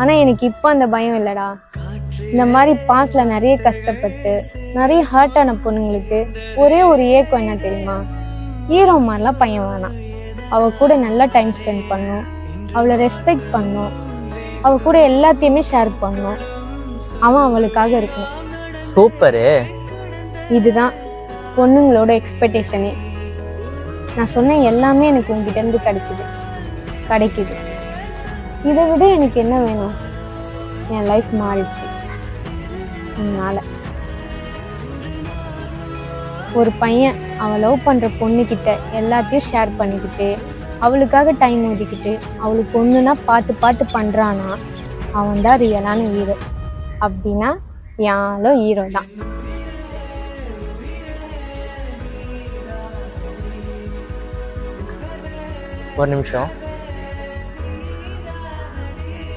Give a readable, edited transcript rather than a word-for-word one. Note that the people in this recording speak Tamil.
ஆனால் எனக்கு இப்போ அந்த பயம் இல்லைடா. இந்த மாதிரி பாஸ்ட்ல நிறைய கஷ்டப்பட்டு நிறைய ஹர்ட் ஆன பொண்ணுங்களுக்கு ஒரே ஒரு ஏக்கம் என்ன தெரியுமா? ஹீரோ மாதிரிலாம் பையன் வேணாம். அவ கூட நல்லா டைம் ஸ்பெண்ட் பண்ணும், அவளை ரெஸ்பெக்ட் பண்ணும், அவ கூட எல்லாத்தையுமே ஷேர் பண்ணும், அவன் அவளுக்காக இருக்கணும். சூப்பரு. இதுதான் பொண்ணுங்களோட எக்ஸ்பெக்டேஷனே. நான் சொன்ன எல்லாமே எனக்கு உங்ககிட்ட இருந்து கிடைக்குது. இதை விட எனக்கு என்ன வேணும்? என் லைஃப் மாறிடுச்சு உன்னால. ஒரு பையன் அவன் லவ் பண்ற பொண்ணுகிட்ட எல்லாத்தையும் ஷேர் பண்ணிக்கிட்டு அவளுக்காக டைம் ஒதுக்கிட்டு அவளுக்கு ஒண்ணுன்னா பார்த்து பண்றானா, அவன் தான் ரியலான ஹீரோ. அப்படின்னா யாரோ ஹீரோ தான். ஒரு நிமிஷம்.